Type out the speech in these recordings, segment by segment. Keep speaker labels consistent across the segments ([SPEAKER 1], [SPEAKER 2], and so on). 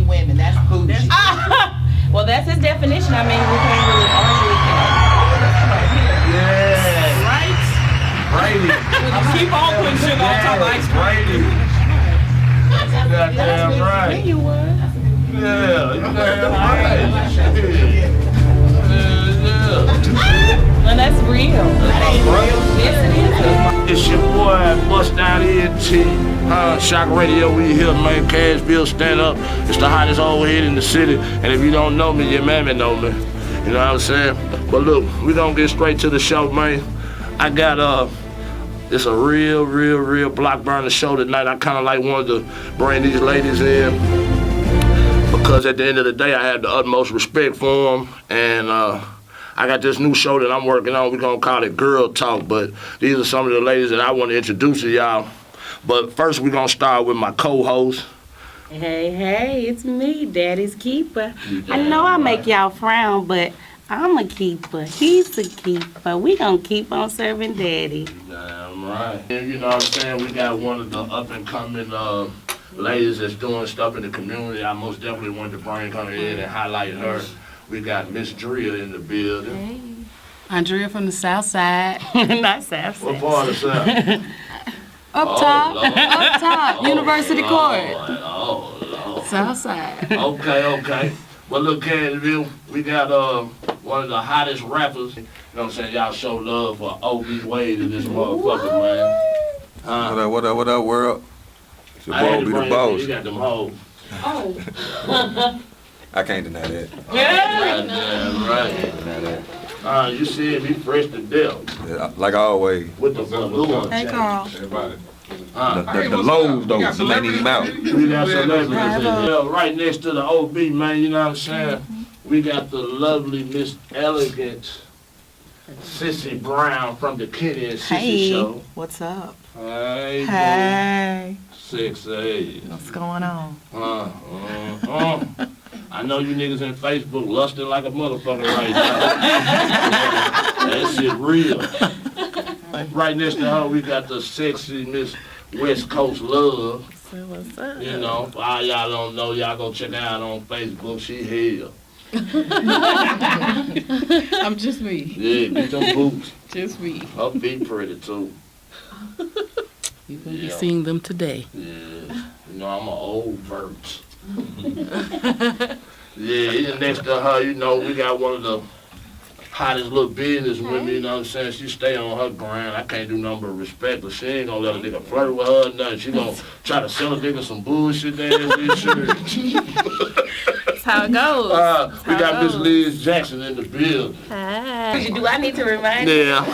[SPEAKER 1] women. That's bougie.
[SPEAKER 2] Well, that's his definition. I mean, we can't really argue with that.
[SPEAKER 3] Yeah.
[SPEAKER 4] Right?
[SPEAKER 3] Brady.
[SPEAKER 4] Keep on putting sugar on top of ice cream.
[SPEAKER 3] Brady. Goddamn right.
[SPEAKER 2] You would.
[SPEAKER 3] Yeah, you damn right. Yeah.
[SPEAKER 2] And that's real. Yes, it is.
[SPEAKER 3] It's your boy, BUSDOWN ENT. Shock Radio, we here, man. Cash Bill, stand up. It's the hottest old head in the city. And if you don't know me, your mammy know me. You know what I'm saying? But look, we gonna get straight to the show, man. I got it's a real block burner show tonight. I kinda like wanted to bring these ladies in because at the end of the day, I have the utmost respect for them. And I got this new show that I'm working on. We're gonna call it Girl Talk, but these are some of the ladies that I want to introduce to y'all. But first, we're gonna start with my co-host.
[SPEAKER 2] Hey, it's me, Daddy's Keeper. I know I make y'all frown, but I'm a keeper. He's a keeper. We gonna keep on serving Daddy.
[SPEAKER 3] Damn right. And you know what I'm saying? We got one of the up-and-coming ladies that's doing stuff in the community. I most definitely wanted to bring her in and highlight her. We got Miss Drea in the building.
[SPEAKER 5] Hey. Andrea from the South Side.
[SPEAKER 2] Not South
[SPEAKER 3] What
[SPEAKER 2] Side.
[SPEAKER 3] part of South?
[SPEAKER 5] Up top.
[SPEAKER 3] Lord.
[SPEAKER 5] Up top. University Court.
[SPEAKER 3] Oh, Lord.
[SPEAKER 5] South Side.
[SPEAKER 3] Okay. Well, look, Candyville, we got one of the hottest rappers. You know what I'm saying? Y'all show love for OB Wade in this motherfucker, man.
[SPEAKER 6] What up, world? It's your
[SPEAKER 3] I had
[SPEAKER 6] boy,
[SPEAKER 3] to
[SPEAKER 6] be the
[SPEAKER 3] bring
[SPEAKER 6] boss.
[SPEAKER 3] you got them hoes.
[SPEAKER 6] I can't deny that.
[SPEAKER 3] Goddamn right.
[SPEAKER 6] Can't deny that.
[SPEAKER 3] You see me fresh to death
[SPEAKER 6] Yeah, like always.
[SPEAKER 3] with the balloon.
[SPEAKER 5] Hey, Carl.
[SPEAKER 6] The lows, though, you ain't even out.
[SPEAKER 3] We got celebrities in here. Right next to the OB, man, you know what I'm saying? We got the lovely Miss Elegant Sissy Brown from the Kenny and Sissy Show.
[SPEAKER 1] What's up?
[SPEAKER 3] Hey,
[SPEAKER 1] Hey.
[SPEAKER 3] 6'8".
[SPEAKER 1] What's going on?
[SPEAKER 3] I know you niggas in Facebook lusting like a motherfucker right now. That shit real. Right next to her, we got the sexy Miss West Coast Love.
[SPEAKER 2] So what's up?
[SPEAKER 3] You know, for all y'all don't know, y'all go check her out on Facebook. She here.
[SPEAKER 5] I'm just me.
[SPEAKER 3] Yeah, get them boots.
[SPEAKER 5] Just me.
[SPEAKER 3] Her feet pretty too.
[SPEAKER 5] You will be seeing them today.
[SPEAKER 3] Yeah, you know, I'm an old vert. Yeah, even next to her, you know, we got one of the hottest little business women, you know what I'm saying? She stay on her grind. I can't do nothing but respect her. She ain't gonna let a nigga flirt with her or nothing. She gonna try to sell a nigga some bullshit ass shit.
[SPEAKER 2] That's how it goes.
[SPEAKER 3] We got Miss Liz Jackson in the building.
[SPEAKER 2] Hi. Do I need to remind you?
[SPEAKER 3] Yeah.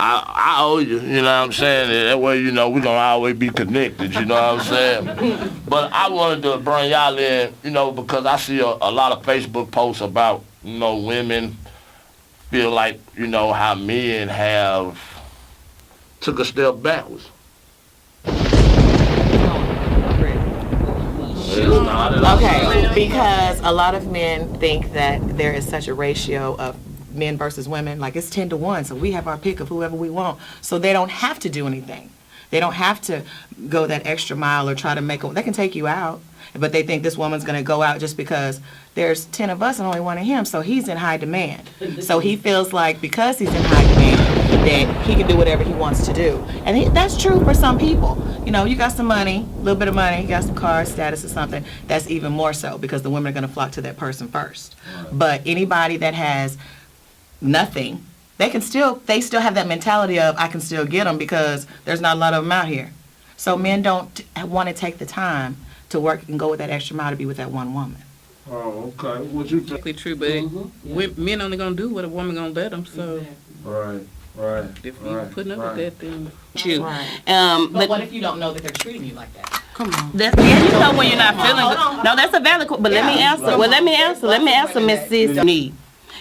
[SPEAKER 3] I owe you, you know what I'm saying? That way, you know, we're going to always be connected, you know what I'm saying? But I wanted to bring y'all in, you know, because I see a lot of Facebook posts about, you know, women feel like, you know, how men have took a step backwards.
[SPEAKER 1] Okay, because a lot of men think that there is such a ratio of men versus women, like it's 10 to 1, so we have our pick of whoever we want, so they don't have to do anything. They don't have to go that extra mile or try to they can take you out, but they think this woman's going to go out just because there's 10 of us and only one of him, so he's in high demand. So he feels like because he's in high demand, that he can do whatever he wants to do. And that's true for some people. You know, you got some money, a little bit of money, you got some car status or something, that's even more so because the women are going to flock to that person first. But anybody that has nothing, they still have that mentality of I can still get them because there's not a lot of them out here. So men don't want to take the time to work and go with that extra mile to be with that one woman.
[SPEAKER 3] Oh, okay. What you think?
[SPEAKER 5] Exactly true, but men only gonna do what a woman gonna let them. So
[SPEAKER 3] Right.
[SPEAKER 5] if you putting up with that, then
[SPEAKER 2] You.
[SPEAKER 1] Right.
[SPEAKER 2] But
[SPEAKER 1] what if you don't know that they're treating you like that?
[SPEAKER 5] come on.
[SPEAKER 2] you know when you're not feeling good. No, that's a valid question. But let me answer. Well, let me answer, Miss Sis.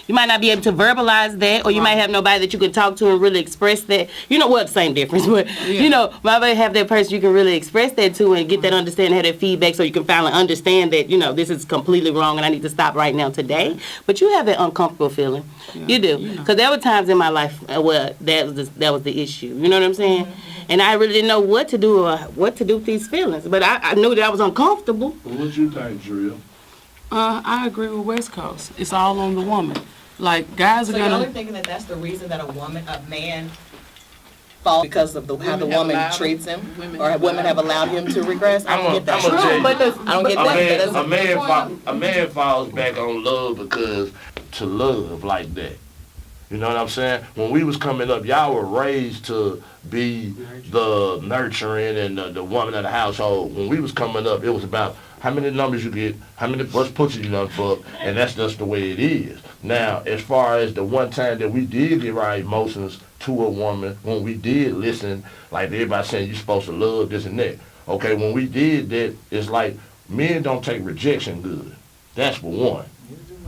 [SPEAKER 2] You might not be able to verbalize that, or you might have nobody that you can talk to and really express that. You know what? Same difference, but you know, might have that person you can really express that to and get that understanding, have that feedback, so you can finally understand that, you know, this is completely wrong and I need to stop right now today. But you have that uncomfortable feeling. You do, because there were times in my life where that was the issue. You know what I'm saying? And I really didn't know what to do with these feelings. But I knew that I was uncomfortable.
[SPEAKER 3] What you think, Drill?
[SPEAKER 5] I agree with West Coast. It's all on the woman. Like, guys are
[SPEAKER 1] So y'all are
[SPEAKER 5] gonna.
[SPEAKER 1] thinking that that's the reason that a man falls because of how the woman treats him, or women have allowed him to regress? I don't get that.
[SPEAKER 3] I'm gonna tell you.
[SPEAKER 1] I don't get that.
[SPEAKER 3] A man falls back on love because to love like that. You know what I'm saying? When we was coming up, y'all were raised to be the nurturing and the woman of the household. When we was coming up, it was about how many numbers you get, how many first pussies you done fuck, and that's just the way it is. Now, as far as the one time that we did give our emotions to a woman, when we did listen, like everybody saying you supposed to love this and that. Okay, when we did that, it's like men don't take rejection good. That's for one.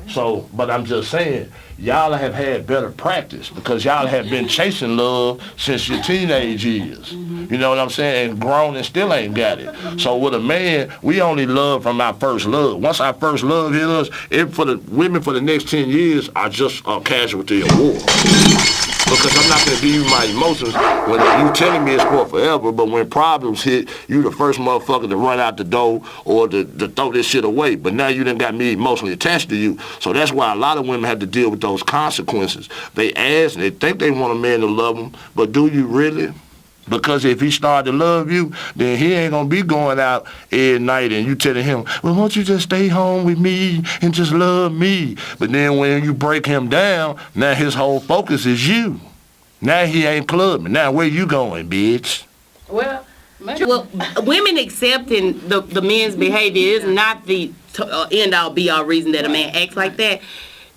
[SPEAKER 3] So, but I'm just saying, y'all have had better practice because y'all have been chasing love since your teenage years. You know what I'm saying? And grown and still ain't got it. So with a man, we only love from our first love. Once our first love hit us, for the women for the next 10 years are just a casualty of war. Because I'm not going to give you my emotions when you telling me it's for forever, but when problems hit, you the first motherfucker to run out the door or to throw this shit away. But now you done got me emotionally attached to you. So that's why a lot of women have to deal with those consequences. They ask and they think they want a man to love them, but do you really? Because if he start to love you, then he ain't going to be going out every night and you telling him, well, won't you just stay home with me and just love me? But then when you break him down, now his whole focus is you. Now he ain't clubbing. Now where you going, bitch?
[SPEAKER 2] Well, women accepting the men's behavior is not the end-all, be-all reason that a man acts like that.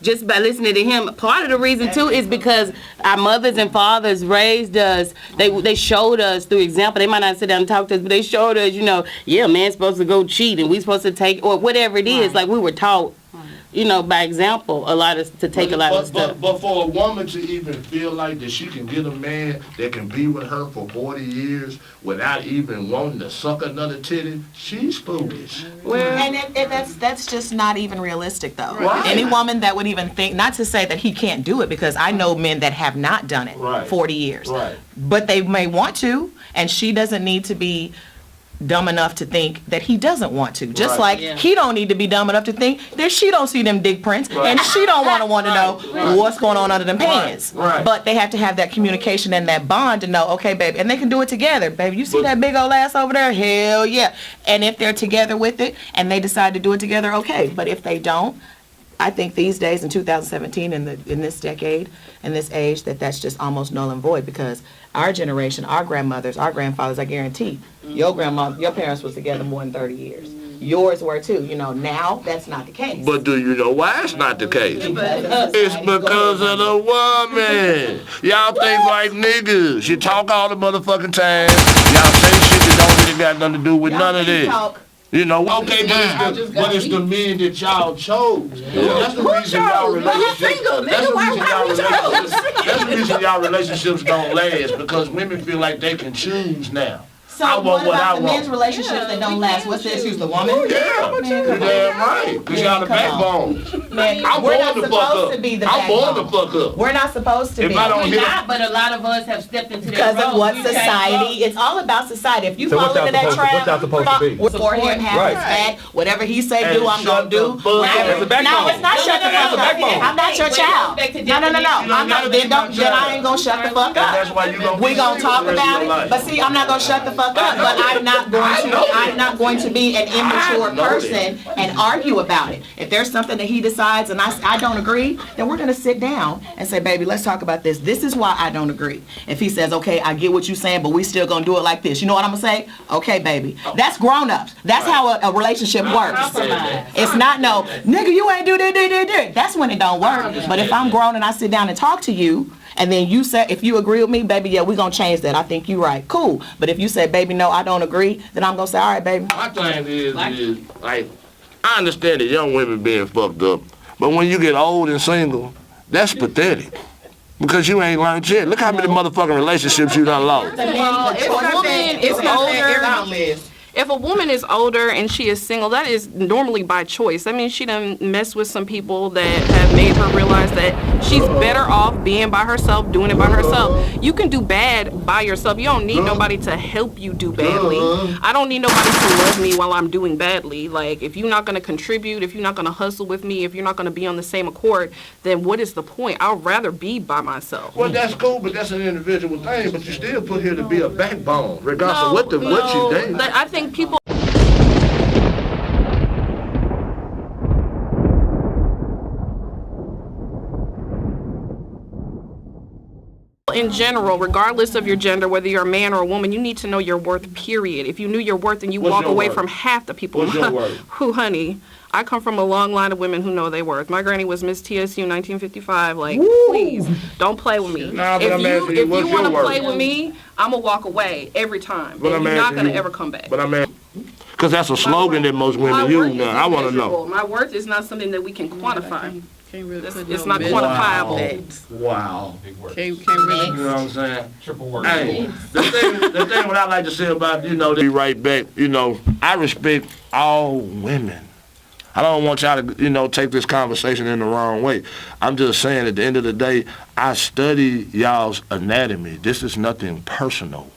[SPEAKER 2] Just by listening to him, part of the reason too is because our mothers and fathers raised us. They showed us through example. They might not sit down and talk to us, but they showed us, you know, yeah, man's supposed to go cheat and we supposed to take, or whatever it is. Like we were taught, you know, by example, to take a lot of stuff.
[SPEAKER 3] But for a woman to even feel like that she can get a man that can be with her for 40 years without even wanting to suck another titty, she's foolish.
[SPEAKER 1] Well, and that's just not even realistic, though.
[SPEAKER 3] Right.
[SPEAKER 1] Any woman that would even think, not to say that he can't do it, because I know men that have not done it 40 years.
[SPEAKER 3] Right.
[SPEAKER 1] But they may want to, and she doesn't need to be dumb enough to think that he doesn't want to. Just like he don't need to be dumb enough to think that she don't see them dick prints and she don't want to know what's going on under them pants.
[SPEAKER 3] Right.
[SPEAKER 1] But they have to have that communication and that bond to know, okay, baby, and they can do it together. Baby, you see that big old ass over there? Hell yeah. And if they're together with it and they decide to do it together, okay. But if they don't, I think these days in 2017, in this decade, in this age, that's just almost null and void, because our generation, our grandmothers, our grandfathers, I guarantee, your parents was together more than 30 years. Yours were too. You know, now that's not the case.
[SPEAKER 3] But do you know why it's not the case? It's because of the woman. Y'all think like niggas. You talk all the motherfucking time. Y'all say shit that don't really got nothing to do with none of this. You know, okay, but it's the men that y'all chose. That's the reason y'all relationships. That's the reason y'all relationships don't last, because women feel like they can choose now.
[SPEAKER 1] So what about the men's relationships that don't last? What's the excuse? The woman?
[SPEAKER 3] Yeah, you're damn right. Because y'all the backbone. I'm born to fuck up. I'm born to fuck up.
[SPEAKER 1] We're not supposed to be.
[SPEAKER 2] We're not, but a lot of us have stepped into that
[SPEAKER 1] because of what society. It's all about society. If you fall into that trap,
[SPEAKER 6] what's y'all supposed to be?
[SPEAKER 1] Support him, have his back. Whatever he say do, I'm gonna do.
[SPEAKER 6] That's a backbone.
[SPEAKER 1] No, it's not shut the fuck up. I'm not your child. No. I'm not. Then I ain't gonna shut the fuck up.
[SPEAKER 3] That's why you gonna.
[SPEAKER 1] We gonna talk about it. But see, I'm not gonna shut the fuck up. But I'm not going to be an immature person and argue about it. If there's something that he decides and I don't agree, then we're going to sit down and say, baby, let's talk about this. This is why I don't agree. If he says, okay, I get what you're saying, but we still going to do it like this. You know what I'm going to say? Okay, baby. That's grown-ups. That's how a relationship works. It's not no, nigga, you ain't do that. That's when it don't work. But if I'm grown and I sit down and talk to you, and then you say, if you agree with me, baby, yeah, we're going to change that. I think you're right. Cool. But if you say, baby, no, I don't agree, then I'm going to say, all right, baby.
[SPEAKER 3] My thing is, like, I understand that young women being fucked up, but when you get old and single, That's pathetic. Because you ain't learned shit. Look how many motherfucking relationships you done lost.
[SPEAKER 4] Well, if a woman is older, if a woman is older and she is single, that is normally by choice. That means she done messed with some people that have made her realize that she's better off being by herself, doing it by herself. You can do bad by yourself. You don't need nobody to help you do badly. I don't need nobody to love me while I'm doing badly. Like, if you're not going to contribute, if you're not going to hustle with me, if you're not going to be on the same accord, then what is the point? I'd rather be by myself.
[SPEAKER 3] Well, that's cool, but that's an individual thing. But you still put here to be a backbone, regardless of what you think.
[SPEAKER 4] I think people in general, regardless of your gender, whether you're a man or a woman, you need to know your worth, period. If you knew your worth, then you walk away from half the people.
[SPEAKER 3] What's your worth?
[SPEAKER 4] Who, honey? I come from a long line of women who know their worth. My granny was Miss TSU 1955. Like, please, don't play with me.
[SPEAKER 3] Nah, but
[SPEAKER 4] if
[SPEAKER 3] I'm asking
[SPEAKER 4] you
[SPEAKER 3] what's
[SPEAKER 4] want
[SPEAKER 3] your
[SPEAKER 4] to
[SPEAKER 3] worth?
[SPEAKER 4] play with me, I'm going to walk away every time.
[SPEAKER 3] But
[SPEAKER 4] And
[SPEAKER 3] I'm
[SPEAKER 4] you're not
[SPEAKER 3] asking
[SPEAKER 4] going to
[SPEAKER 3] you-
[SPEAKER 4] ever come back.
[SPEAKER 3] But I mean, because that's a slogan that most
[SPEAKER 4] My
[SPEAKER 3] women
[SPEAKER 4] worth
[SPEAKER 3] use
[SPEAKER 4] is
[SPEAKER 3] now. I want to
[SPEAKER 4] immeasurable.
[SPEAKER 3] know.
[SPEAKER 4] My worth is not something that we can quantify.
[SPEAKER 5] Can't really put
[SPEAKER 4] It's
[SPEAKER 5] no
[SPEAKER 4] not
[SPEAKER 5] measure-
[SPEAKER 4] quantifiable.
[SPEAKER 3] Wow.
[SPEAKER 5] Can't really.
[SPEAKER 3] You know what I'm saying? Hey, the thing what I like to say about, be right back, I respect all women. I don't want y'all to, take this conversation in the wrong way. I'm just saying at the end of the day, I study y'all's anatomy. This is nothing personal.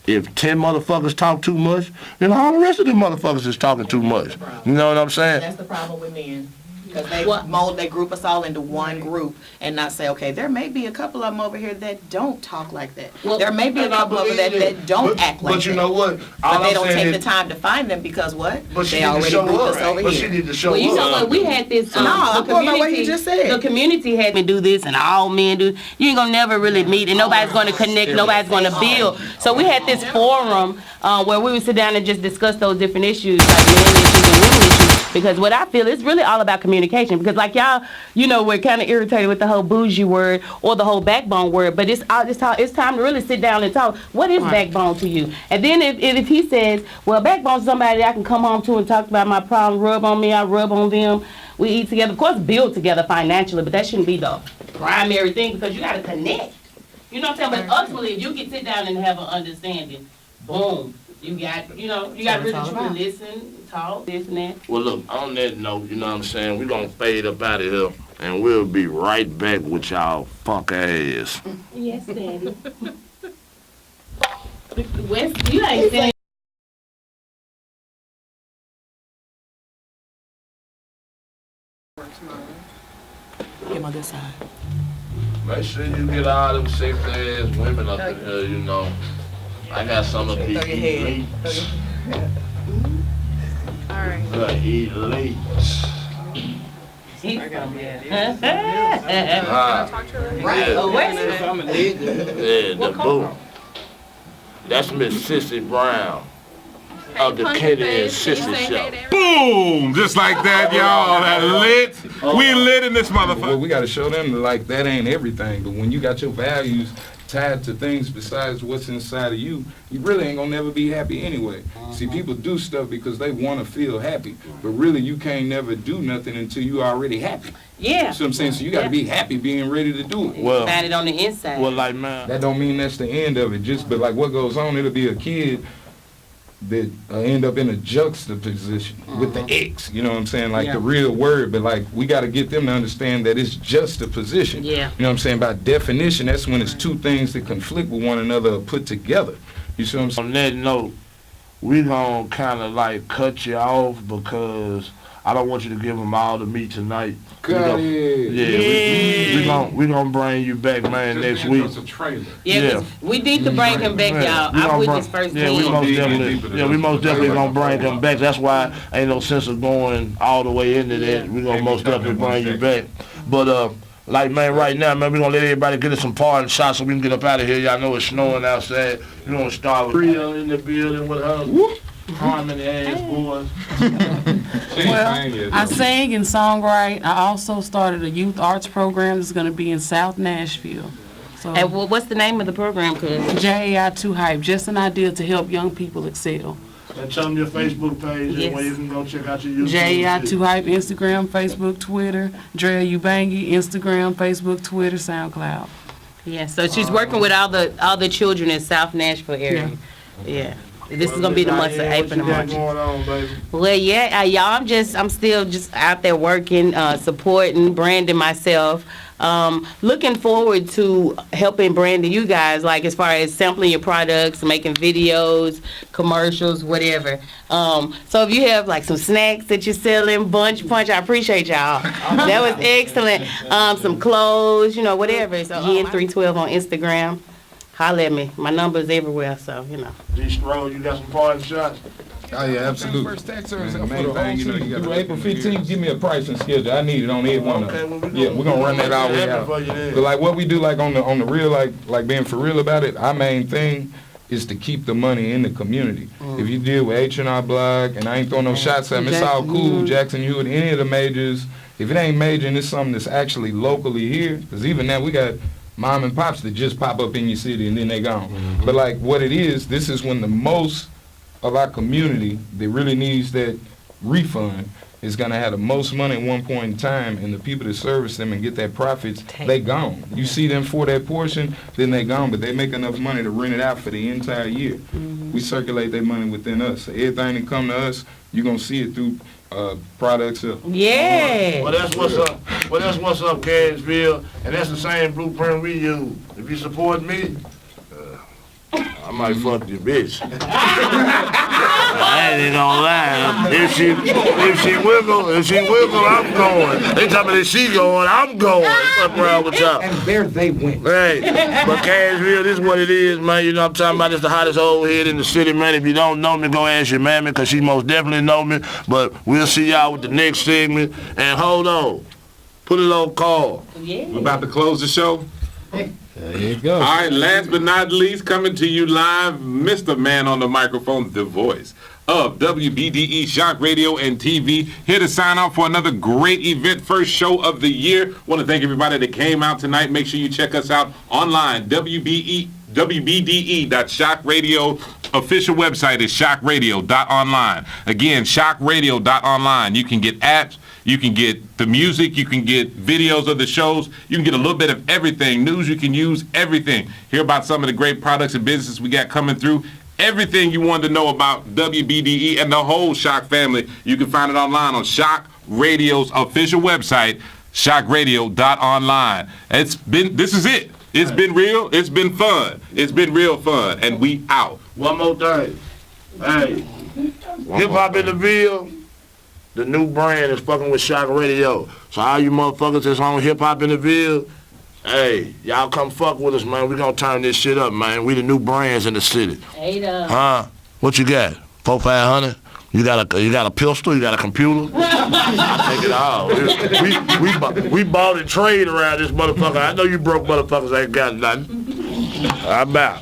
[SPEAKER 3] If 10 motherfuckers talk too much, then all the rest of them motherfuckers is talking too much. You know what I'm saying?
[SPEAKER 1] That's the problem with men. Because they group us all into one group and not say, okay, there may be a couple of them over here that don't talk like that. There may be a couple over there that don't act like that.
[SPEAKER 3] But you know what?
[SPEAKER 1] But they don't take the time to find them because what?
[SPEAKER 3] But she
[SPEAKER 1] They
[SPEAKER 3] need to
[SPEAKER 1] already
[SPEAKER 3] show
[SPEAKER 1] grouped
[SPEAKER 3] up.
[SPEAKER 1] us over
[SPEAKER 3] But she
[SPEAKER 1] here.
[SPEAKER 3] need to show
[SPEAKER 2] Well, you know
[SPEAKER 3] up.
[SPEAKER 2] what? We had this.
[SPEAKER 1] No, I'm going by what he just said.
[SPEAKER 2] The community had me do this, and all men do. You ain't gonna never really meet, and nobody's gonna connect. Nobody's gonna build. So we had this forum where we would sit down and just discuss those different issues, like men issues and women issues. Because what I feel is really all about communication. Because like y'all, we're kind of irritated with the whole bougie word or the whole backbone word. But it's time to really sit down and talk. What is backbone to you? And then if he says, well, backbone's somebody I can come home to and talk about my problem, rub on me, I rub on them. We eat together. Of course, build together financially, but that shouldn't be the primary thing because you got to connect. You know what I'm saying? But ultimately, if you can sit down and have an understanding, boom. You got really truly listen, talk, this and that.
[SPEAKER 3] Well, look, on that note, you know what I'm saying? We're going to fade up out of here, and we'll be right back with y'all funk ass.
[SPEAKER 2] Yes, Daddy. West, you ain't saying.
[SPEAKER 1] Get on this side.
[SPEAKER 3] Make sure you get all them sexy ass women up in here, I got some of these elites.
[SPEAKER 4] Alright.
[SPEAKER 3] The elites.
[SPEAKER 1] Right.
[SPEAKER 2] Oh, wait a minute.
[SPEAKER 5] I'm a nigga.
[SPEAKER 3] Yeah, the boo. That's Miss Sissy Brown of the Kenny and Sissy Show.
[SPEAKER 6] Boom! Just like that, y'all. That lit. We lit in this motherfucker.
[SPEAKER 7] Well, we got to show them that ain't everything. But when you got your values tied to things besides what's inside of you, you really ain't gonna never be happy anyway. See, people do stuff because they want to feel happy, but really you can't never do nothing until you already happy.
[SPEAKER 2] Yeah.
[SPEAKER 7] See what I'm saying? So you got to be happy being ready to do it.
[SPEAKER 3] Well,
[SPEAKER 2] Find it on the inside.
[SPEAKER 3] like, man.
[SPEAKER 7] That don't mean that's the end of it. But like what goes on, it'll be a kid that end up in a juxtaposition with the X, you know what I'm saying? Like the real word, but like we got to get them to understand that it's just a position.
[SPEAKER 2] Yeah.
[SPEAKER 7] You know what I'm saying? By definition, that's when it's two things that conflict with one another or put together. You see what I'm saying?
[SPEAKER 3] On that note, we gonna kind of like cut you off because I don't want you to give them all the meat tonight.
[SPEAKER 7] Got it.
[SPEAKER 3] Yeah, we gonna bring you back, man, next week.
[SPEAKER 7] It's a trailer.
[SPEAKER 2] Yeah, 'cause we need to bring him back, y'all. I witnessed firsthand.
[SPEAKER 3] Yeah, we most definitely gonna bring him back. That's why ain't no sense of going all the way into that. We gonna most definitely bring you back. But like, man, right now, man, we gonna let everybody get us some parting shots so we can get up out of here. Y'all know it's snowing outside. We gonna start with Rhea in the building with her. Harmony ass boys.
[SPEAKER 5] Well, I sang and songwrite. I also started a youth arts program that's going to be in South Nashville. So
[SPEAKER 2] And what's the name of the program, cuz?
[SPEAKER 5] JAI 2 Hype, just an idea to help young people excel.
[SPEAKER 3] And tell them your Facebook page
[SPEAKER 2] Yes.
[SPEAKER 3] and where you can go check out your YouTube.
[SPEAKER 5] JEI2Hype, Instagram, Facebook, Twitter. Drea Ubangi, Instagram, Facebook, Twitter, SoundCloud.
[SPEAKER 2] Yeah, so she's working with all the children in South Nashville area. Yeah. This is gonna be the months of April and
[SPEAKER 3] What
[SPEAKER 2] March.
[SPEAKER 3] you got going on, baby?
[SPEAKER 2] Well, yeah, y'all, I'm still just out there working, supporting, branding myself. Looking forward to helping branding you guys, like as far as sampling your products, making videos, commercials, whatever. So if you have like some snacks that you're selling, bunch punch, I appreciate y'all. That was excellent. Some clothes, whatever. So Yen312 on Instagram. Holla at me. My number's everywhere, so
[SPEAKER 3] G-Stroll, you got some parting shots?
[SPEAKER 7] Oh yeah, absolutely.
[SPEAKER 6] First tax service
[SPEAKER 7] Man,
[SPEAKER 6] for
[SPEAKER 7] main
[SPEAKER 6] the
[SPEAKER 7] thing,
[SPEAKER 6] whole
[SPEAKER 7] you
[SPEAKER 6] city.
[SPEAKER 7] got April 15th, give me a pricing schedule. I need it on every one of
[SPEAKER 3] Okay,
[SPEAKER 7] them.
[SPEAKER 3] well,
[SPEAKER 7] Yeah, we're gonna run that all the way out.
[SPEAKER 3] for you then.
[SPEAKER 7] But like what we do, like on the real, like being for real about it, our main thing is to keep the money in the community. If you deal with H&R Block, and I ain't throwing no shots at them, it's all cool. Jackson Hewitt, any of the majors. If it ain't major and it's something that's actually locally here, because even now we got mom and pops that just pop up in your city and then they gone. But like what it is, this is when the most of our community that really needs that refund is gonna have the most money at one point in time, and the people that service them and get that profits, they gone. You see them for that portion, then they gone, but they make enough money to rent it out for the entire year. We circulate that money within us. So everything that come to us, you're gonna see it through products.
[SPEAKER 2] yeah.
[SPEAKER 3] Well, that's what's up. Well, that's what's up, Cashville, and that's the same blueprint we use. If you support me, I might fuck your bitch. I ain't gonna lie. If she wiggle, I'm going. They tell me that she going, I'm going. Fuck around with y'all.
[SPEAKER 7] And there they went.
[SPEAKER 3] Hey, but Cashville, this is what it is, man. You know what I'm talking about? It's the hottest old head in the city, man. If you don't know me, go ask your mammy, because she most definitely know me. But we'll see y'all with the next segment. And hold on. Put it on call.
[SPEAKER 6] We're about to close the show.
[SPEAKER 7] There you go.
[SPEAKER 6] All right, last but not least, coming to you live, Mr. Man on the microphone, the voice of WBDE Shock Radio and TV, here to sign off for another great event, first show of the year. Want to thank everybody that came out tonight. Make sure you check us out online, WBDE.shock.radio. Official website is shockradio.online. Again, shockradio.online. You can get apps, you can get the music, you can get videos of the shows, you can get a little bit of everything, news you can use, everything. Hear about some of the great products and businesses we got coming through. Everything you wanted to know about WBDE and the whole Shock family, you can find it online on Shock Radio's official website, shockradio.online. This is it. It's been real. It's been fun. It's been real fun. And we out.
[SPEAKER 3] One more thing. Hey, Hip Hop in the Ville, the new brand is fucking with Shock Radio. So all you motherfuckers that's on Hip Hop in the Ville, hey, y'all come fuck with us, man. We gonna turn this shit up, man. We the new brands in the city. Huh? What you got? 4-500? You got a pistol? You got a computer? I take it all. We bought and trade around this motherfucker. I know you broke motherfuckers ain't got nothing. I'm out.